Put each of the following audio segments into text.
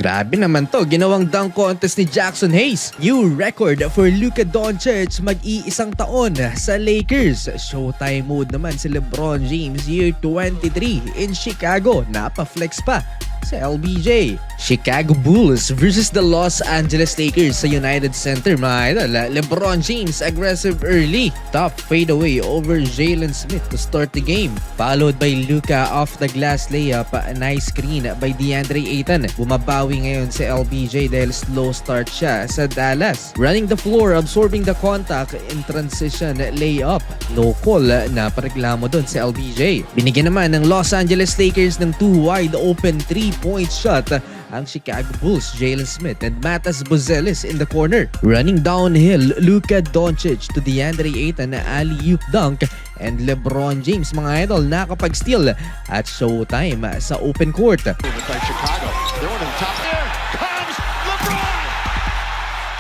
Grabe naman to, ginawang dunk contest ni Jackson Hayes. New record for Luka Doncic, mag-iisang taon sa Lakers. Showtime mode naman si LeBron James, year 23 in Chicago. Napa-flex pa sa LBJ. Chicago Bulls versus the Los Angeles Lakers sa United Center, mga idol. LeBron James aggressive early, top fadeaway over Jalen Smith to start the game, followed by Luka off the glass layup, nice screen by DeAndre Ayton. Bumabawi ngayon si LBJ dahil slow start siya sa Dallas. Running the floor, absorbing the contact in transition layup. No call na pareklamo doon si LBJ. Binigyan naman ng Los Angeles Lakers ng 2 wide open 3-point shot ang Chicago Bulls, Jalen Smith and Matas Buzelis in the corner. Running downhill, Luka Doncic to DeAndre Ayton na alley-oop dunk, and LeBron James, mga idol, nakapag-steal at showtime sa open court.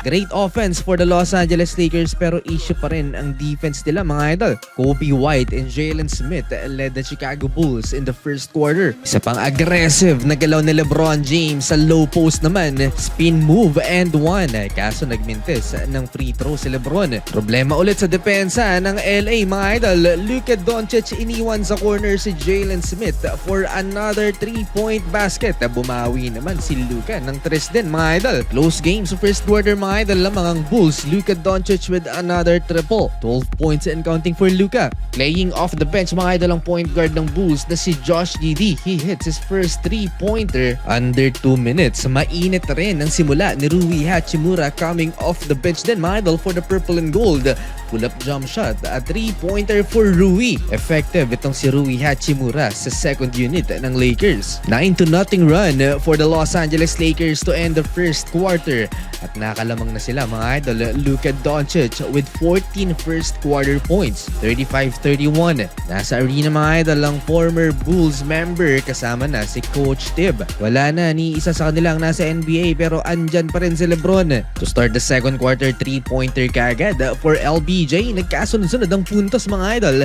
Great offense for the Los Angeles Lakers pero issue pa rin ang defense nila, mga idol. Kobe White and Jalen Smith led the Chicago Bulls in the first quarter. Isa pang aggressive na galaw ni LeBron James sa low post naman, spin move and one. Kaso nagmintis ng free throw si LeBron. Problema ulit sa depensa ng LA, mga idol. Luka Doncic iniwan sa corner si Jalen Smith for another 3-point basket. Bumawi naman si Luka ng 3 din, mga idol. Close game sa first quarter, mga idol, lamang ang Bulls. Luka Doncic with another triple. 12 points and counting for Luka. Playing off the bench, mga idol, ang point guard ng Bulls na si Josh Giddey. He hits his first 3-pointer under 2 minutes. Mainit rin ang simula ni Rui Hachimura coming off the bench din, mga idol, for the purple and gold. Pull-up jump shot, a 3-pointer for Rui. Effective itong si Rui Hachimura sa second unit ng Lakers. 9-0 run for the Los Angeles Lakers to end the first quarter. At nakalamang na sila, mga idol. Luka Doncic with 14 first quarter points, 35-31. Nasa arena, mga idol, ang former Bulls member kasama na si Coach Tibb. Wala na ni isa sa kanilang nasa NBA pero andyan pa rin si LeBron. To start the second quarter, 3-pointer kagad for LBJ. Nagkasunod-sunod ang puntos, mga idol,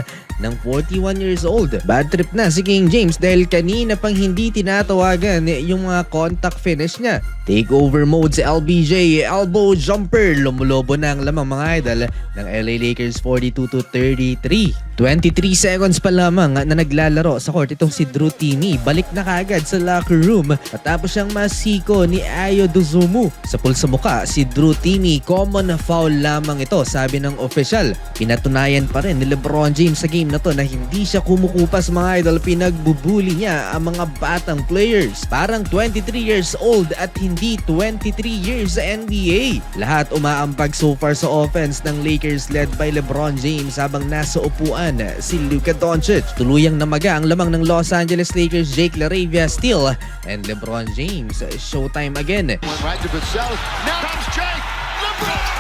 ng 41 years old. Bad trip na si King James dahil kanina pang hindi tinatawagan yung mga contact finish niya. Takeover mode si LBJ, elbow jumper, lumulobo na ang lamang, mga idol, ng LA Lakers 42-33. 23 seconds pa lamang na naglalaro sa court itong si Drew Timme. Balik na kagad sa locker room matapos siyang masiko ni Ayo Dosunmu sa pulsa muka si Drew Timme. Common foul lamang ito, sabi ng official. Pinatunayan pa rin ni LeBron James sa game na to na hindi siya kumukupas, mga idol. Pinagbubuli niya ang mga batang players. Parang 23 years old at hindi 23 years sa NBA. Lahat umaambag so far sa offense ng Lakers led by LeBron James habang nasa upuan si Luka Doncic. Tuluyang namaga ang lamang ng Los Angeles Lakers. Jake LaRavia steal and LeBron James showtime again. Right to Vassell. Now comes Jake. LeBron!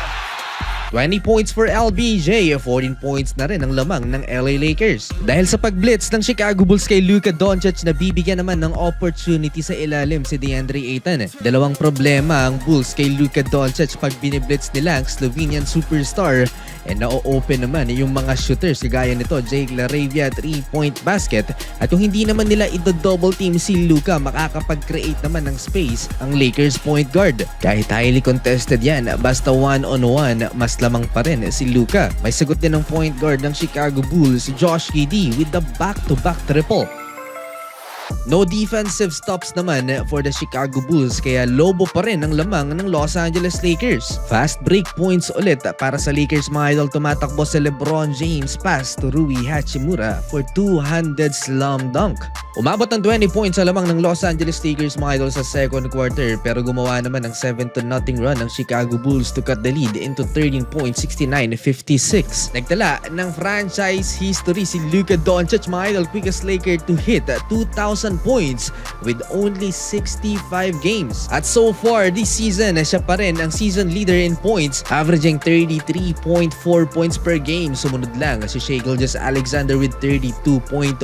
20 points for LBJ, 14 points na rin ang lamang ng LA Lakers. Dahil sa pag-blitz ng Chicago Bulls kay Luka Doncic, nabibigyan naman ng opportunity sa ilalim si DeAndre Ayton. Dalawang problema ang Bulls kay Luka Doncic pag biniblitz nila ang Slovenian superstar, and na-open naman yung mga shooters kagaya nito, Jake LaRavia 3-point basket. At kung hindi naman nila ito-double team si Luka, makakapag-create naman ng space ang Lakers point guard. Kahit highly contested yan, basta one-on-one, mas lamang pa rin si Luka. May sagot din ng point guard ng Chicago Bulls, Josh Giddey, with the back-to-back triple. No defensive stops naman for the Chicago Bulls kaya lobo pa rin ang lamang ng Los Angeles Lakers. Fast break points ulit para sa Lakers, mga idol. Tumatakbo si LeBron James pass to Rui Hachimura for 200 slam dunk. Umabot ng 20 points sa lamang ng Los Angeles Lakers, mga idol, sa second quarter pero gumawa naman ng 7-0 run ng Chicago Bulls to cut the lead into 13 points, 69-56. Nagtala ng franchise history si Luka Doncic, mga idol, quickest Laker to hit 2,000 points with only 65 games. At so far this season, siya pa rin ang season leader in points, averaging 33.4 points per game. Sumunod lang si Shai Gilgeous-Alexander with 32.1.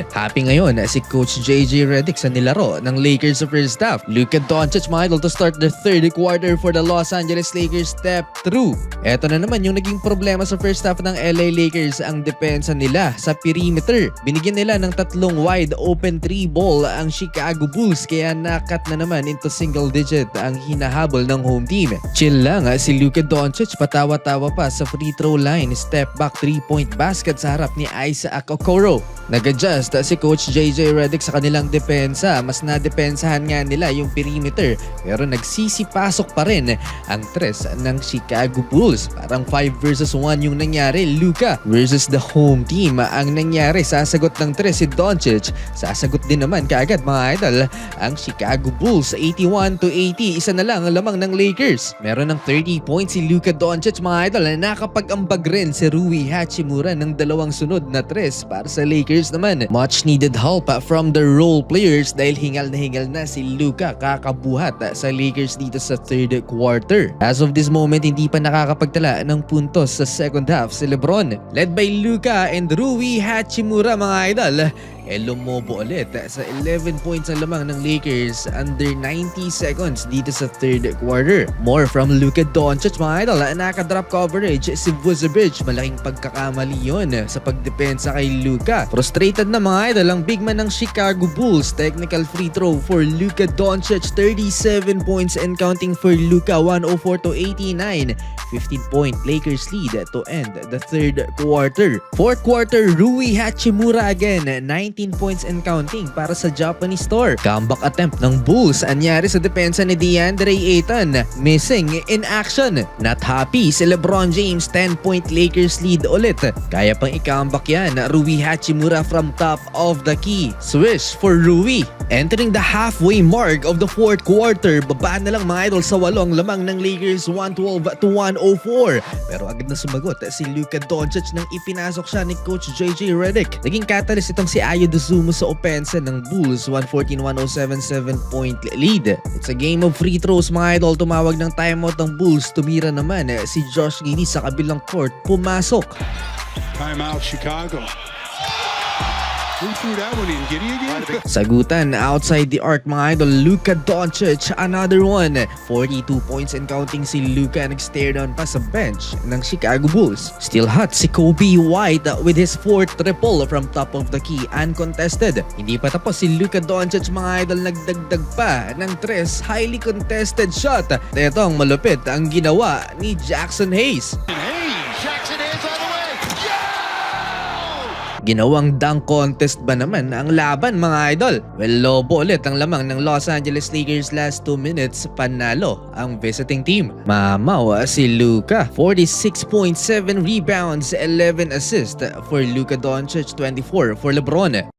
Happy ngayon si Coach JJ Redick sa nilaro ng Lakers sa first half. Luka Doncic, mga idol, to start the third quarter for the Los Angeles Lakers step through. Eto na naman yung naging problema sa first half ng LA Lakers, ang depensa nila sa perimeter. Binigyan nila ng tatlong wide open 3 3 ball ang Chicago Bulls kaya nakat na naman into single digit ang hinahabol ng home team. Chill lang si Luka Doncic, patawa-tawa pa sa free throw line, step back 3-point basket sa harap ni Isaac Okoro. Nag-adjust si Coach JJ Redick sa kanilang depensa, mas nadepensahan nga nila yung perimeter pero nagsisipasok pa rin ang tres ng Chicago Bulls. Parang 5 versus 1 yung nangyari, Luka versus the home team ang nangyari. Sasagot ng tres si Doncic, sasagot din naman kaagad mga idol ang Chicago Bulls. 81-80, isa na lang ang lamang ng Lakers. Meron ng 30 points si Luka Doncic mga idol, na nakapag-ambag rin si Rui Hachimura ng dalawang sunod na tres para sa Lakers naman. Much needed help from the role players dahil hingal na si Luka kakabuhat sa Lakers dito sa third quarter. As of this moment, hindi pa nakakapagtala ng puntos sa second half si LeBron. Led by Luka and Rui Hachimura mga idol, lumobo ulit sa 11 points ang lamang ng Lakers under 90 seconds dito sa third quarter. More from Luka Doncic mga idol, naka-drop coverage si Vucevic. Malaking pagkakamali yun sa pagdepensa kay Luka. Frustrated na mga idol ang big man ng Chicago Bulls. Technical free throw for Luka Doncic, 37 points and counting for Luka, 104-89. 15-point Lakers lead to end the third quarter. Fourth quarter, Rui Hachimura again, 19 points and counting para sa Japanese star. Comeback attempt ng Bulls anyari sa depensa ni DeAndre Ayton, missing in action. Not happy si LeBron James, 10-point Lakers lead ulit. Kaya pang i-comeback yan, Rui Hachimura from top of the key. Swish for Rui. Entering the halfway mark of the fourth quarter, baba na lang mga idol sa walong lamang ng Lakers, 112-104. Pero agad na sumagot si Luka Doncic nang ipinasok siya ni Coach JJ Redick. Naging catalyst itong si Ayo Dosunmu sa opensa ng Bulls, 114-107 7-point lead. It's a game of free throws mga idol. Tumawag ng timeout ng Bulls. Tumira naman si Josh Giddey sa kabilang court. Pumasok. Timeout Chicago. Who threw that one in? Giddey again? Sagutan outside the arc mga idol, Luka Doncic, another one. 42 points and counting si Luka, nag-stare down pa sa bench ng Chicago Bulls. Still hot si Kobe White with his fourth triple from top of the key, uncontested. Hindi pa tapos si Luka Doncic mga idol, nagdagdag pa ng tres highly contested shot. Ito ang malupit ang ginawa ni Jackson Hayes. Jackson Hayes all the way. Ginawang dunk contest ba naman ang laban mga idol? Well, lobo ulit ang lamang ng Los Angeles Lakers last 2 minutes, panalo ang visiting team. Mamaw si Luka, 46.7 rebounds, 11 assists for Luka Doncic, 24 for LeBron.